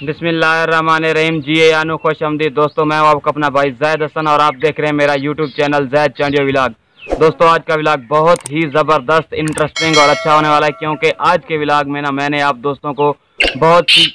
बिस्मिल्लाहिर्रहमानिर्रहीम। जी यानो खुश आमदीद दोस्तों, मैं हूं आपका अपना भाई जैद हसन और आप देख रहे हैं मेरा YouTube channel Zaid Chandio vlog. दोस्तों आज का व्लॉग बहुत ही ज़बरदस्त, इंटरेस्टिंग और अच्छा होने वाला है, क्योंकि आज के व्लॉग में ना मैंने आप दोस्तों को बहुत सी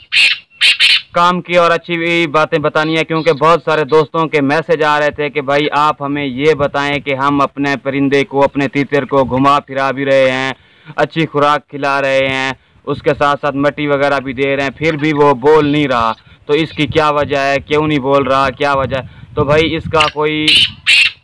काम की और अच्छी भी बातें बतानी है। क्योंकि बहुत सारे दोस्तों के मैसेज आ रहे थे कि भाई आप हमें ये बताएं कि हम अपने परिंदे को, अपने तीतर को घुमा फिरा भी रहे हैं, अच्छी खुराक खिला रहे हैं, उसके साथ साथ मिट्टी वगैरह भी दे रहे हैं, फिर भी वो बोल नहीं रहा। तो इसकी क्या वजह है, क्यों नहीं बोल रहा, क्या वजह है? तो भाई इसका कोई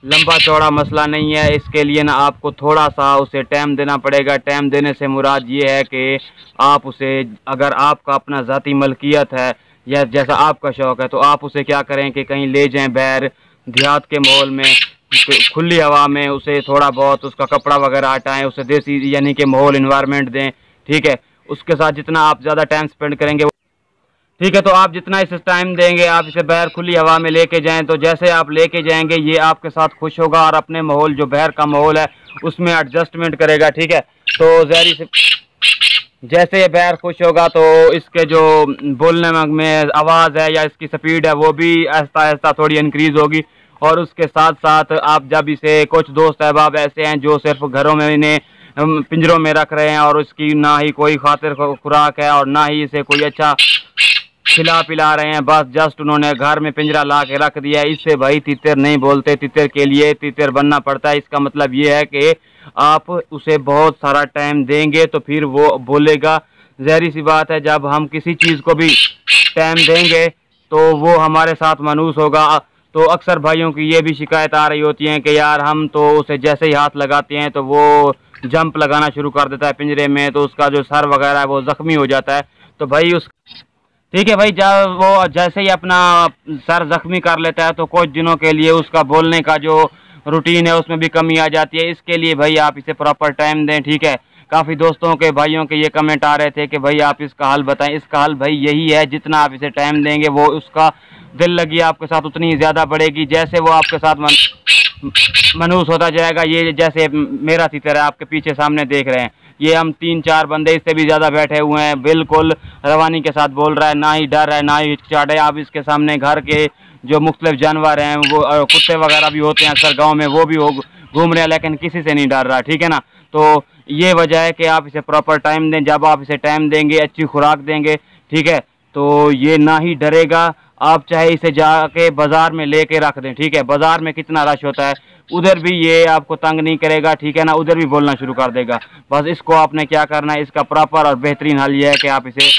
लंबा चौड़ा मसला नहीं है। इसके लिए ना आपको थोड़ा सा उसे टाइम देना पड़ेगा। टाइम देने से मुराद ये है कि आप उसे, अगर आपका अपना ज़ाती मलकियत है या जैसा आपका शौक़ है, तो आप उसे क्या करें कि कहीं ले जाएं बाहर देहात के माहौल में, खुली हवा में उसे थोड़ा बहुत उसका कपड़ा वगैरह हटाएं, उसे देसी यानी कि माहौल इन्वायरमेंट दें। ठीक है, उसके साथ जितना आप ज़्यादा टाइम स्पेंड करेंगे, ठीक है, तो आप जितना इसे टाइम देंगे, आप इसे बाहर खुली हवा में लेके जाएं, तो जैसे आप लेके जाएंगे ये आपके साथ खुश होगा और अपने माहौल, जो बाहर का माहौल है, उसमें एडजस्टमेंट करेगा। ठीक है, तो ज़ाहिर से जैसे ये बाहर खुश होगा तो इसके जो बोलने में आवाज़ है या इसकी स्पीड है वो भी आहिस्ता आहिस्ता थोड़ी इंक्रीज़ होगी। और उसके साथ साथ आप जब इसे, कुछ दोस्त अहबाब ऐसे हैं जो सिर्फ घरों में इन्हें पिंजरों में रख रहे हैं और उसकी ना ही कोई खातिर खुराक है और ना ही इसे कोई अच्छा खिला पिला रहे हैं, बस जस्ट उन्होंने घर में पिंजरा ला के रख दिया है। इससे भाई तीतर नहीं बोलते। तीतर के लिए तीतर बनना पड़ता है। इसका मतलब ये है कि आप उसे बहुत सारा टाइम देंगे तो फिर वो बोलेगा। ज़ाहिर सी बात है, जब हम किसी चीज़ को भी टाइम देंगे तो वो हमारे साथ मनूस होगा। तो अक्सर भाइयों की ये भी शिकायत आ रही होती है कि यार हम तो उसे जैसे ही हाथ लगाते हैं तो वो जंप लगाना शुरू कर देता है पिंजरे में, तो उसका जो सर वगैरह है वो ज़ख्मी हो जाता है। तो भाई उस, ठीक है भाई, जब वो जैसे ही अपना सर ज़ख्मी कर लेता है तो कुछ दिनों के लिए उसका बोलने का जो रूटीन है उसमें भी कमी आ जाती है। इसके लिए भाई आप इसे प्रॉपर टाइम दें। ठीक है, काफ़ी दोस्तों के, भाइयों के ये कमेंट आ रहे थे कि भाई आप इसका हल बताएं। इसका हल भाई यही है, जितना आप इसे टाइम देंगे वो उसका दिल लगी आपके साथ उतनी ही ज़्यादा बढ़ेगी। जैसे वो आपके साथ मनूस होता जाएगा, ये जैसे मेरा तीतर है आपके पीछे सामने देख रहे हैं, ये हम 3-4 बंदे इससे भी ज़्यादा बैठे हुए हैं, बिल्कुल रवानी के साथ बोल रहा है, ना ही डर है ना ही हिचकिचाहट है। आप इसके सामने घर के जो मुख्तलिफ जानवर हैं, वो कुत्ते वगैरह भी होते हैं अक्सर गाँव में, वो भी घूम रहे हैं, लेकिन किसी से नहीं डर रहा। ठीक है ना, तो ये वजह है कि आप इसे प्रॉपर टाइम दें। जब आप इसे टाइम देंगे, अच्छी खुराक देंगे, ठीक है, तो ये ना ही डरेगा। आप चाहे इसे जाके बाज़ार में लेके रख दें, ठीक है, बाज़ार में कितना रश होता है, उधर भी ये आपको तंग नहीं करेगा। ठीक है ना, उधर भी बोलना शुरू कर देगा। बस इसको आपने क्या करना है, इसका प्रॉपर और बेहतरीन हल ये है कि आप इसे